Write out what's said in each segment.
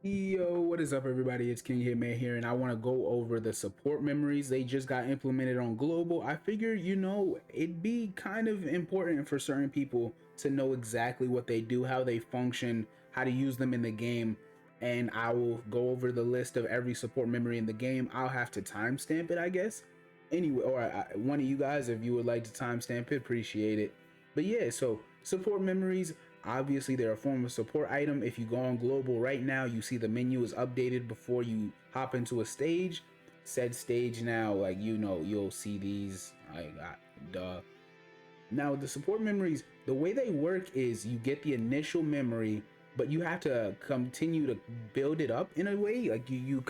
Yo, what is up, everybody? It's King Hitman here, and I want to go over the support memories. They just got implemented on global. I figure, it'd be kind of important for certain people to know exactly what they do, how they function, how to use them in the game. And I will go over the list of every support memory in the game. I'll have to timestamp it, I guess. Anyway, or one of you guys, if you would like to timestamp it, appreciate it. But yeah, so support memories. Obviously, they're a form of support item. If you go on global right now, you see the menu is updated before you hop into a stage. Said stage now, like you'll see these. Duh. Now the support memories, the way they work is you get the initial memory, but you have to continue to build it up in a way. Like you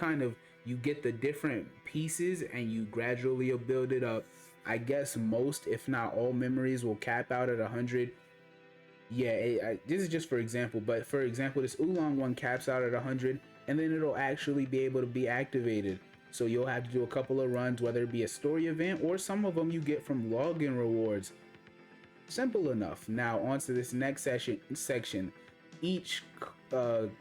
get the different pieces and you gradually build it up. I guess most, if not all, memories will cap out at 100. Yeah, this is just for example, but for example, this oolong one caps out at 100, and then it'll actually be able to be activated. So you'll have to do a couple of runs, whether it be a story event or some of them you get from login rewards. Simple enough. Now onto this next section. Each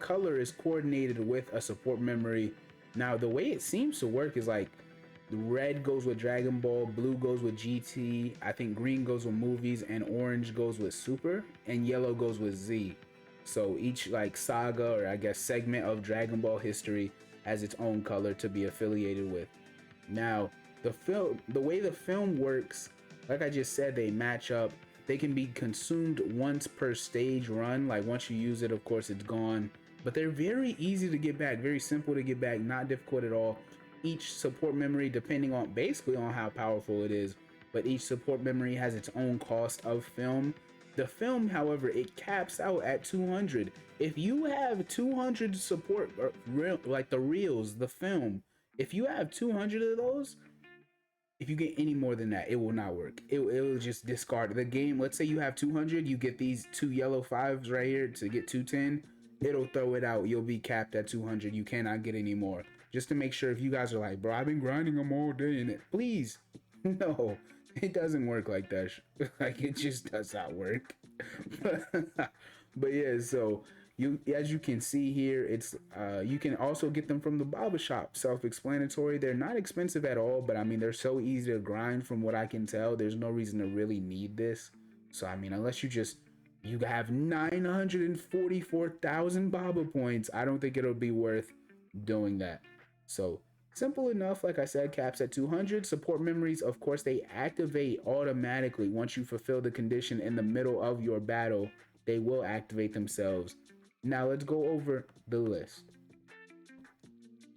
color is coordinated with a support memory. Now the way it seems to work is like red goes with Dragon Ball, blue goes with GT, I think green goes with movies, and orange goes with Super, and yellow goes with Z. So each like saga, or I guess segment of Dragon Ball history, has its own color to be affiliated with. Now the way the film works, like I just said, they match up. They can be consumed once per stage run. Like once you use it, of course it's gone, but they're very easy to get back, very simple to get back, not difficult at all. Each support memory, depending on basically on how powerful it is, but each support memory has its own cost of film. The film, however, it caps out at 200. If you have 200 support, or like the reels, the film, if you have 200 of those, if you get any more than that, it will not work. It will just discard the game. Let's say you have 200, you get these two yellow fives right here to get 210. It'll throw it out. You'll be capped at 200. You cannot get any more. Just to make sure, if you guys are like, bro, I've been grinding them all day, and please, no, it doesn't work like that. Like it just does not work. But yeah, so as you can see here, it's you can also get them from the barber shop. Self-explanatory. They're not expensive at all, but I mean they're so easy to grind from what I can tell. There's no reason to really need this. So I mean, unless you have 944,000 baba points, I don't think it'll be worth doing that. So simple enough. Like I said, caps at 200. Support memories, of course, they activate automatically once you fulfill the condition in the middle of your battle. They will activate themselves. Now let's go over the list.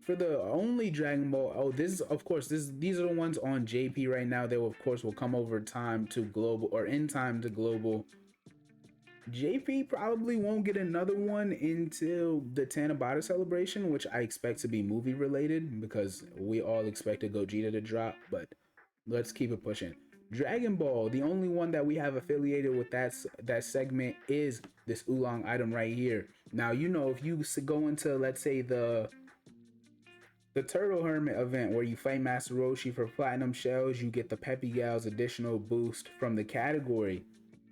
For the only Dragon Ball, this is of course these are the ones on JP right now. They will, of course, will come over time to global, or in time to global. JP probably won't get another one until the Tanabata celebration, which I expect to be movie related because we all expected Gogeta to drop, but let's keep it pushing. Dragon Ball, the only one that we have affiliated with that segment is this oolong item right here. Now, if you go into, let's say, the Turtle Hermit event where you fight Master Roshi for platinum shells, you get the Peppy Gal's additional boost from the category.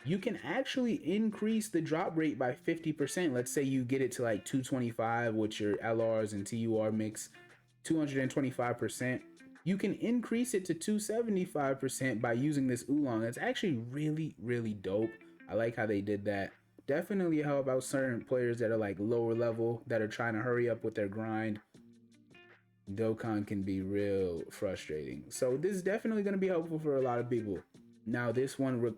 You can actually increase the drop rate by 50%. Let's say you get it to like 225 with your LRs and TUR mix, 225%. You can increase it to 275% by using this oolong. That's actually really, really dope. I like how they did that. Definitely help out certain players that are like lower level, that are trying to hurry up with their grind. Dokkan can be real frustrating. So this is definitely going to be helpful for a lot of people. Now this one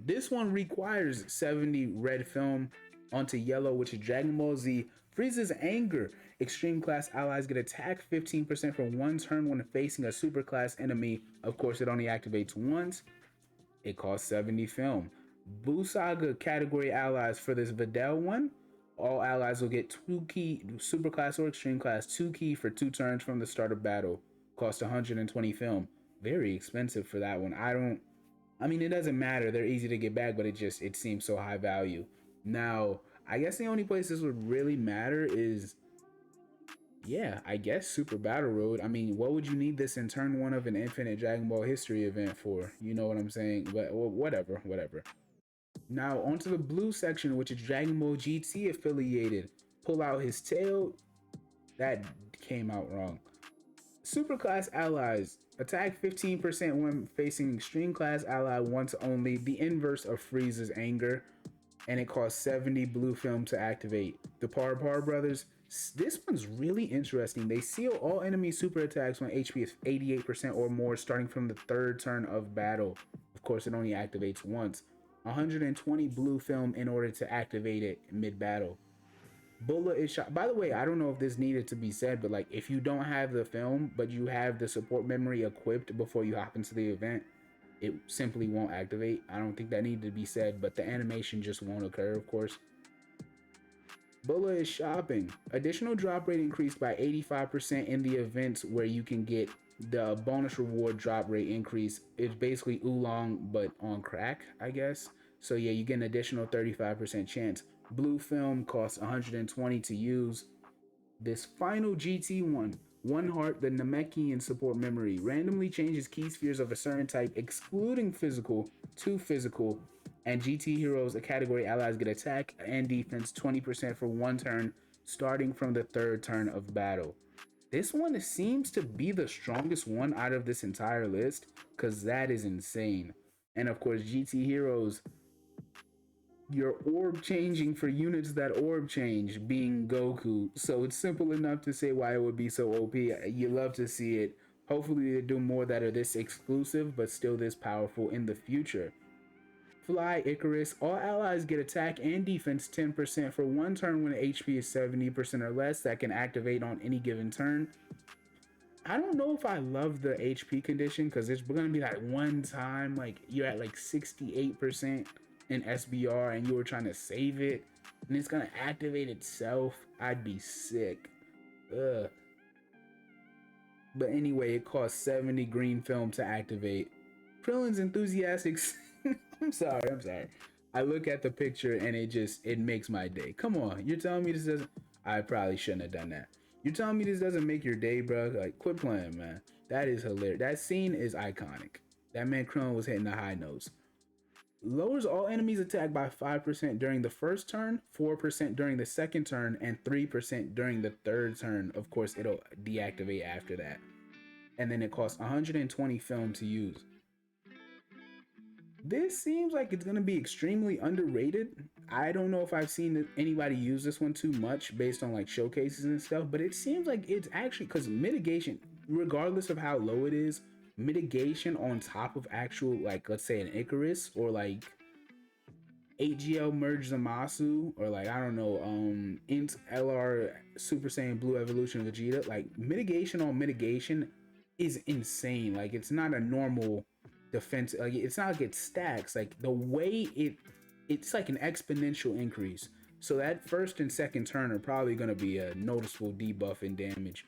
this one requires 70 red film onto yellow, which is Dragon Ball Z. Frieza's anger. Extreme class allies get attacked 15% for one turn when facing a super class enemy. Of course, it only activates once. It costs 70 film. Buu Saga category allies for this Videl one. All allies will get 2 key, super class or extreme class, 2 key for 2 turns from the start of battle. Cost 120 film. Very expensive for that one. I mean, it doesn't matter. They're easy to get back, but it seems so high value. Now, I guess the only place this would really matter is, yeah, I guess Super Battle Road. I mean, what would you need this in turn 1 of an Infinite Dragon Ball History event for? You know what I'm saying? But whatever. Now, onto the blue section, which is Dragon Ball GT affiliated. pull out his tail. That came out wrong. Superclass allies attack 15% when facing extreme class ally once only, the inverse of Frieza's anger, and it costs 70 blue film to activate. The Par brothers, this one's really interesting. They seal all enemy super attacks when HP is 88% or more starting from the third turn of battle. Of course, it only activates once. 120 blue film in order to activate it mid-battle. Bulla is shot. By the way, I don't know if this needed to be said, but like if you don't have the film, but you have the support memory equipped before you hop into the event, it simply won't activate. I don't think that needed to be said, but the animation just won't occur, of course. Bulla is shopping. Additional drop rate increased by 85% in the events where you can get the bonus reward drop rate increase. It's basically oolong, but on crack, I guess. So yeah, you get an additional 35% chance. Blue film costs 120 to use. This final GT one heart, the Namekian support memory, randomly changes key spheres of a certain type, excluding physical, to physical, and GT heroes, a category allies get attack and defense 20% for one turn, starting from the third turn of battle. This one seems to be the strongest one out of this entire list, because that is insane. And of course, GT heroes, your orb changing for units that orb change being Goku. So it's simple enough to say why it would be so OP. You love to see it. Hopefully they do more that are this exclusive, but still this powerful in the future. Fly Icarus. All allies get attack and defense 10% for one turn when HP is 70% or less. That can activate on any given turn. I don't know if I love the HP condition, because it's gonna be like one time like you're at like 68% in SBR and you were trying to save it and it's gonna activate itself. I'd be sick. Ugh. But anyway, it costs 70 green film to activate. Krillin's enthusiastic. I'm sorry. I look at the picture and it makes my day. Come on, you're telling me this doesn't? I probably shouldn't have done that. You're telling me this doesn't make your day, bro? Like, quit playing, man. That is hilarious. That scene is iconic. That man Krillin was hitting the high notes. Lowers all enemies attack by 5% during the first turn, 4% during the second turn, and 3% during the third turn. Of course, it'll deactivate after that. And then it costs 120 film to use. This seems like it's going to be extremely underrated. I don't know if I've seen anybody use this one too much based on like showcases and stuff, but it seems like it's actually, because mitigation, regardless of how low it is, mitigation on top of actual, like, let's say an Icarus or like 8GL Merge Zamasu or like, I don't know, Int LR Super Saiyan Blue Evolution Vegeta, like mitigation on mitigation is insane. Like, it's not a normal defense, like it's not like it stacks. Like the way it's like an exponential increase. So that first and second turn are probably going to be a noticeable debuff in damage.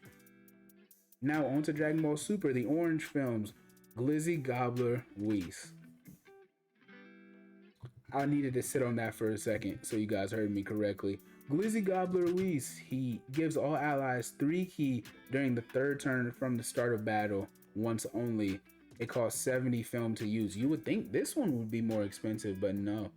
Now on to Dragon Ball Super, the orange films. Glizzy Gobbler Whis. I needed to sit on that for a second so you guys heard me correctly. Glizzy Gobbler Whis, he gives all allies 3 ki during the third turn from the start of battle, once only. It costs 70 film to use. You would think this one would be more expensive, but no.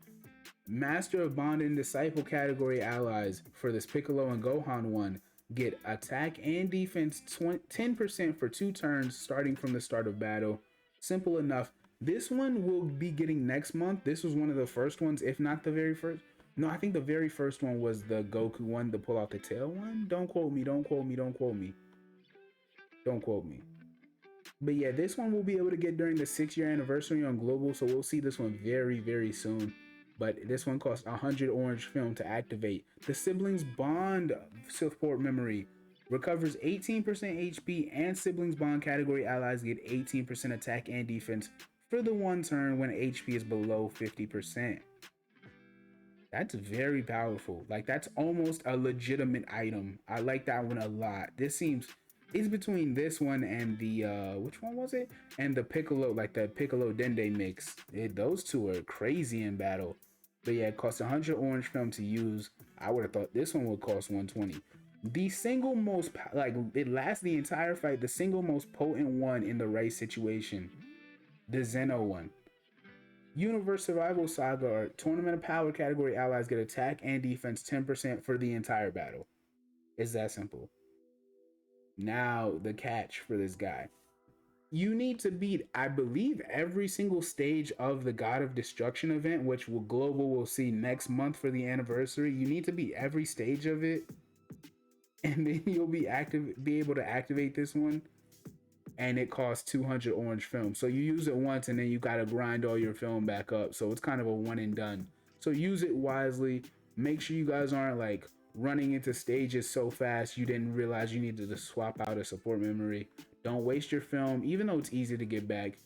Master of Bond and Disciple category allies for this Piccolo and Gohan one get attack and defense 10% for 2 turns starting from the start of battle. Simple enough. This one will be getting next month. This was one of the first ones, if not the very first. No, I think the very first one was the Goku one, the pull out the tail one. Don't quote me. But yeah, this one we'll be able to get during the 6-year anniversary on Global, so we'll see this one very, very soon. But this one costs 100 orange film to activate. The Siblings Bond support memory recovers 18% HP, and Siblings Bond category allies get 18% attack and defense for the one turn when HP is below 50%. That's very powerful. Like, that's almost a legitimate item. I like that one a lot. This seems... It's between this one and the, which one was it? And the Piccolo, like the Piccolo Dende mix. Those two are crazy in battle. But yeah, it costs 100 orange film to use. I would have thought this one would cost 120. The single most, like, it lasts the entire fight. The single most potent one in the right situation. The Zeno one. Universe Survival Saga or Tournament of Power category allies get attack and defense 10% for the entire battle. It's that simple. Now, the catch for this guy. You need to beat, I believe, every single stage of the God of Destruction event, which will global will see next month for the anniversary. You need to beat every stage of it, and then you'll be able to activate this one. And it costs 200 orange film. So you use it once, and then you gotta grind all your film back up. So it's kind of a one and done. So use it wisely. Make sure you guys aren't like running into stages so fast you didn't realize you needed to swap out a support memory. Don't waste your film, even though it's easy to get back.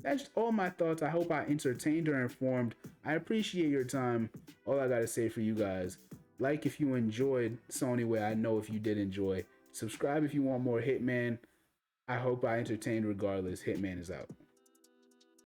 That's all my thoughts. I hope I entertained or informed. I appreciate your time. All I gotta say for you guys, like if you enjoyed. It's the only way I know if you did enjoy. Subscribe if you want more Hitman. I hope I entertained regardless. Hitman is out.